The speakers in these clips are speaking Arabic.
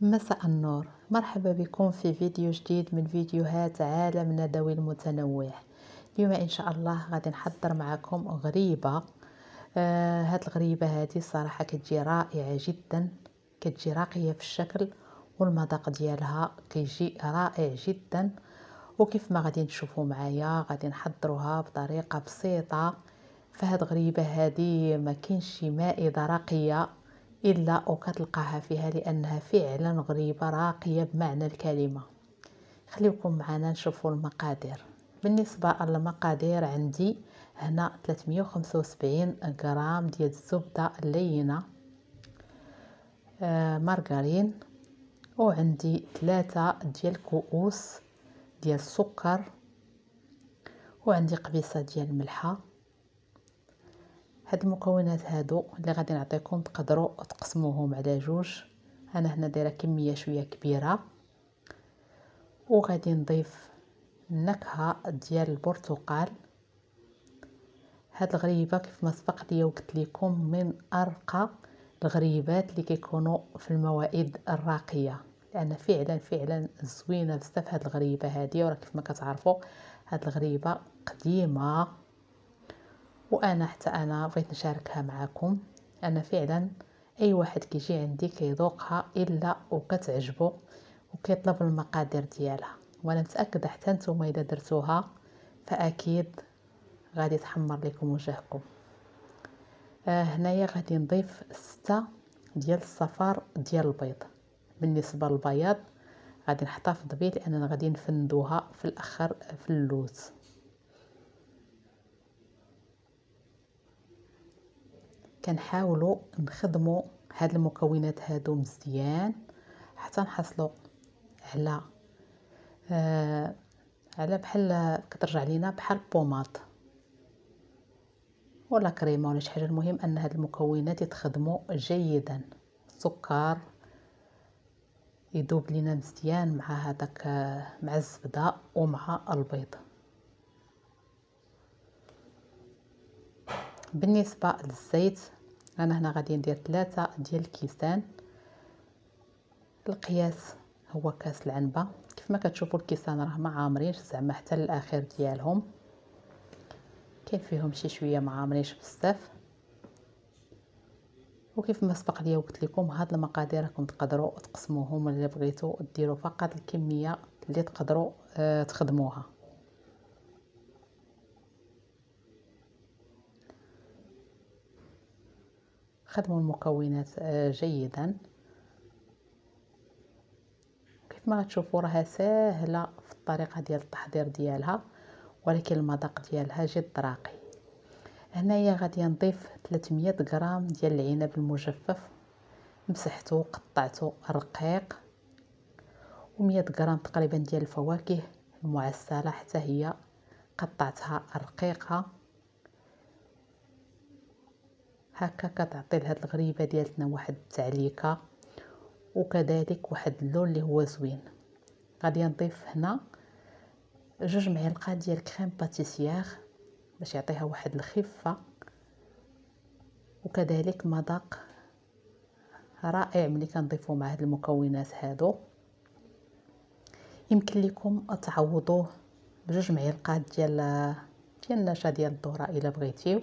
مساء النور، مرحبا بكم في فيديو جديد من فيديوهات عالم ندوي المتنوع. اليوم إن شاء الله غادي نحضر معكم غريبة. هاد الغريبة هذه الصراحة كتجي رائعة جدا، كتجي راقية في الشكل والمذاق ديالها كيجي رائع جدا. وكيف ما غادي تشوفوا معايا غادي نحضروها بطريقة بسيطة. فهاد الغريبة هذه ما كاينش شي مائدة راقية إلا وكتلقاها فيها، لأنها فعلا غريبة راقية بمعنى الكلمة. خليكم معنا نشوفوا المقادير. بالنسبة للمقادير عندي هنا 375 غرام ديال الزبدة اللينة، مارغرين، وعندي 3 ديال كؤوس ديال السكر، وعندي قبيصة ديال الملحة. هاد المكونات هادو اللي غادي نعطيكم تقدروا تقسموهم على جوج. انا هنا دايره كميه شويه كبيره، وغادي نضيف النكهه ديال البرتقال. هاد الغريبه كيف ما سبق لي وقلت لكم من ارقى الغريبات اللي كيكونوا في الموائد الراقيه، لان فعلا زوينه بزاف هاد الغريبه هذه. وراه كيف ما كتعرفوا هاد الغريبه قديمه، وانا حتى انا بغيت نشاركها معكم. انا فعلا اي واحد كيجي عندي كيذوقها الا وكتعجبو وكيطلب المقادير ديالها، وانا متاكده حتى نتوما اذا درتوها فاكيد غادي تحمر لكم وجهكم. هنايا غادي نضيف 6 ديال الصفار ديال البيض. بالنسبه للبياض غادي نحتفظ به لاننا غادي نفندوها في الاخر في اللوز. كنحاولوا نخدموا هاد المكونات هادو مزيان حتى نحصلوا على على بحال كترجع لينا بحال بوماط ولا كريمه ولا شي حاجه. المهم ان هاد المكونات يتخدموا جيدا. السكر يذوب لينا مزيان مع هذاك مع الزبده ومع البيض. بالنسبه للزيت انا هنا غادي ندير 3 ديال الكيسان. القياس هو كاس العنبه. كيف ما كتشوفوا الكيسان راه ما عامرينش زعما حتى للاخر ديالهم، كاين فيهم شي شويه ما عامرينش بزاف. وكيف ما سبق لي وقلت لكم هاد المقادير راكم تقدروا تقسموهم اللي بغيتوا ديروا فقط الكميه اللي تقدروا تخدموها. خدموا المكونات جيدا. كيف ما غتشوفوا راها ساهله في الطريقه ديال التحضير ديالها، ولكن المذاق ديالها جد راقي. هنايا غادي نضيف 300 غرام ديال العنب المجفف، مسحته وقطعته رقيق، و100 غرام تقريبا ديال الفواكه المعسله حتى هي قطعتها رقيقه. هكا كتعطي لهاد الغريبه ديالتنا واحد التعليكه وكذلك واحد اللون اللي هو زوين. غادي نضيف هنا 2 معالق ديال كريم باتيسيير باش يعطيها واحد الخفه، وكذلك مذاق رائع ملي كنضيفو مع هاد المكونات هادو. يمكن لكم تعوضوه ب2 معالق ديال النشا ديال الذره الا بغيتيو.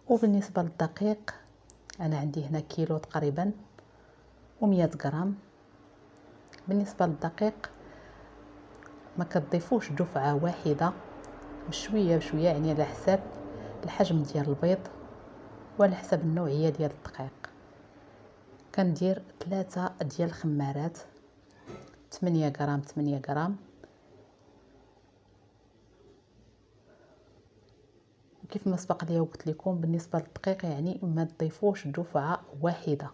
وبالنسبه للدقيق انا عندي هنا كيلو تقريبا و100 غرام. بالنسبه للدقيق ما كتضيفوش دفعه واحده، بشويه بشويه، يعني على حساب الحجم ديال البيض وعلى حسب النوعيه ديال الدقيق. كندير 3 ديال الخمارات 8 غرام 8 غرام. وكيف ما سبق لي وقلت لكم بالنسبه للدقيق يعني ما تضيفوش دفعه واحده.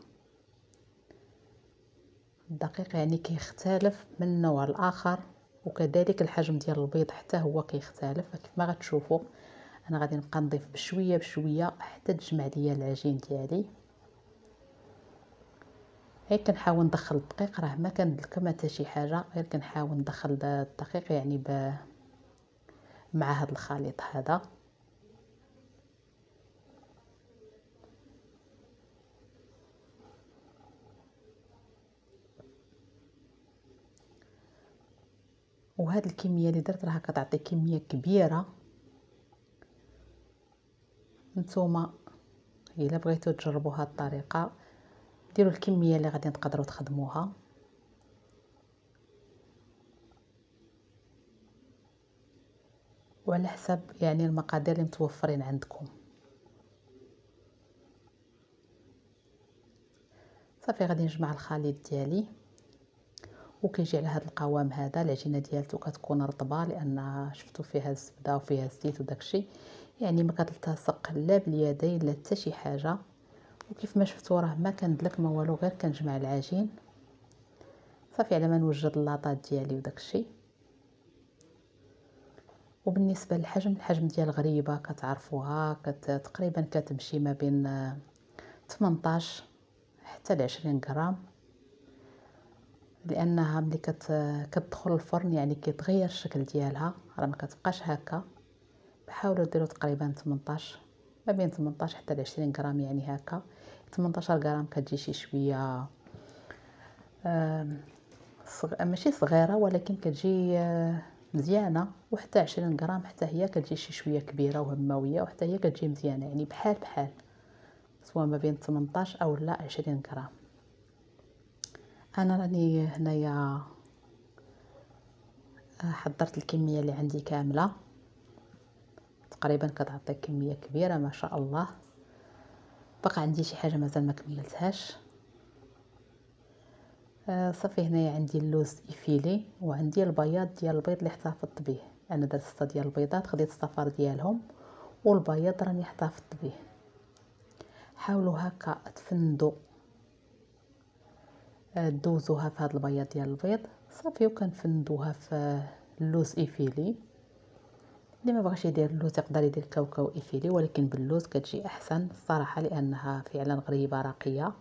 الدقيق يعني كيختلف من نوع لاخر، وكذلك الحجم ديال البيض حتى هو كيختلف. كيف ما غتشوفوا انا غادي نبقى نضيف بشويه بشويه حتى تجمع ليا العجين ديالي. غير كنحاول ندخل الدقيق، راه ما كندلكم حتى شي حاجه، غير كنحاول ندخل الدقيق يعني مع هذا الخليط هذا. وهاد الكميه اللي درت راها كتعطي كميه كبيره. نتوما الا بغيتو تجربوا هاد الطريقه ديروا الكميه اللي غادي تقدروا تخدموها. وعلى حسب يعني المقادير اللي متوفرين عندكم. صافي غادي نجمع الخليط ديالي وكيجي على هذا القوام هذا. العجينه ديالته كتكون رطبه لان شفتوا فيها الزبده وفيها الزيت وداكشي، يعني ما كتلتصق لا باليدين لا حتى شي حاجه. وكيف ما شفتوا راه ما كندلك ما والو، غير كنجمع العجين صافي على ما نوجد اللاطات ديالي وداكشي. وبالنسبه للحجم، الحجم ديال الغريبه كتعرفوها تقريبا كتمشي ما بين 18 حتى ل 20 غرام، لانها ملي كتدخل الفرن يعني كيتغير الشكل ديالها، راه ما كتبقاش هكا. حاولوا ديروا تقريبا 18، ما بين 18 حتى ل 20 غرام، يعني هكا. 18 غرام كتجي شي شويه ماشي صغيره ولكن كتجي مزيانه، وحتى 20 غرام حتى هي كتجي شي شويه كبيره وهماويه، وحتى هي كتجي مزيانه، يعني بحال بحال، سواء ما بين 18 او لا 20 غرام. انا راني هنايا حضرت الكميه اللي عندي كامله، تقريبا كتعطي كميه كبيره ما شاء الله. بقى عندي شي حاجه مازال ما كملتهاش. صافي هنايا عندي اللوز إفيلي، وعندي البياض ديال البيض اللي احتفظت به. انا درت 6 ديال البيضات، خديت الصفار ديالهم والبياض راني احتفظت به. حاولوا هكا تفندوا دوزوها في هذا البياض ديال البيض صافي، وكنفندوها في اللوز إفيلي. اللي ما بغاش يدير اللوز يقدر يدير كاوكاو إفيلي، ولكن باللوز كتجي احسن الصراحه لانها فعلا غريبه راقيه.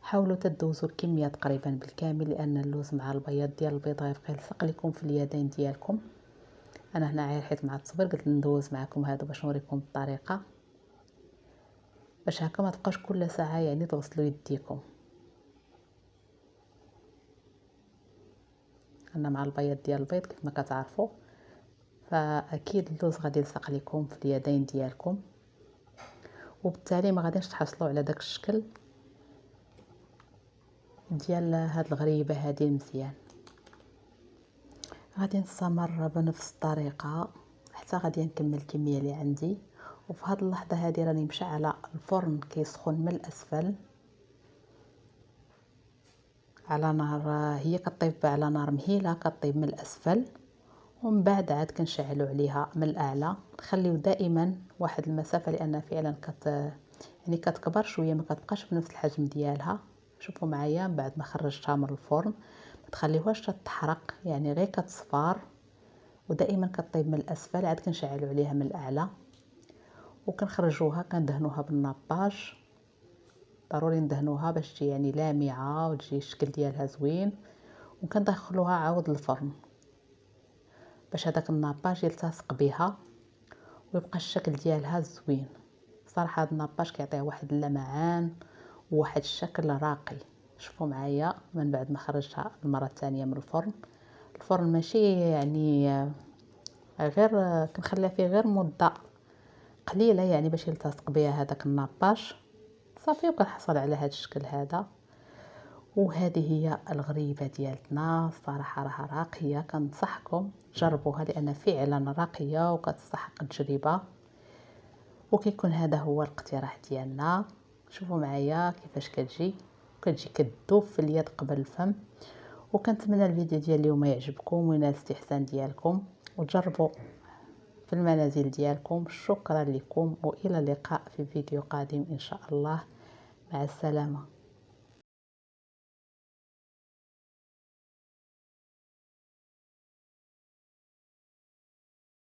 حاولوا تدوزوا الكميه تقريبا بالكامل، لان اللوز مع البياض ديال البيض غيبقى يلصق لكم في اليدين ديالكم. انا هنا عير حيت مع التصوير قلت ندوز معكم هذا باش نوريكم الطريقه، باش هكا ما تبقاوش كل ساعه يعني تغسلوا يديكم. انا مع البياض ديال البيض كيف ما كتعرفوا، فاكيد اللوز غادي يلصق لكم في اليدين ديالكم، وبالتالي ما غاديش تحصلوا على داك الشكل ديال هاد الغريبه هذه مزيان. غادي نستمر بنفس الطريقه حتى غادي نكمل الكميه اللي عندي. وفي هاد اللحظه هذه راني مشعله الفرن كيسخن من الاسفل على نار، هي كطيب على نار مهيله، كطيب من الاسفل، ومن بعد عاد كنشعلوا عليها من الاعلى. نخليو دائما واحد المسافه لان فعلا يعني كتكبر شويه، ما كتبقاش بنفس الحجم ديالها. شوفوا معايا من بعد ما خرجتها من الفرن ما تخليوهاش تتحرق، يعني غير كتصفار، ودائما كطيب من الاسفل. عاد كنشعلوا عليها من الاعلى وكنخرجوها كندهنوها بالناباج. ضروري ندهنوها باش تجي يعني لامعه وتجي الشكل ديالها زوين. وكندخلوها عاود للفرن باش هذاك الناباج يلتصق بها ويبقى الشكل ديالها زوين. صراحه هذا الناباج كيعطيه واحد اللمعان وواحد الشكل راقي. شوفوا معايا من بعد ما خرجتها المره الثانيه من الفرن. الفرن ماشي يعني غير كنخليها فيه غير مده قليله يعني باش يلتصق بها هذاك الناباج صافي، وكنحصل على هذا الشكل هذا. وهذه هي الغريبه ديالتنا. صراحه راها راقيه، كنصحكم جربوها لان فعلا راقيه وكتستحق التجربه. وكيكون هذا هو الاقتراح ديالنا. شوفوا معايا كيفاش كتجي كتذوب في اليد قبل الفم. وكنتمنى الفيديو ديال اليوم يعجبكم وينال الاستحسان ديالكم، وتجربوا في المنازل ديالكم. شكرا لكم والى اللقاء في فيديو قادم ان شاء الله. مع السلامه.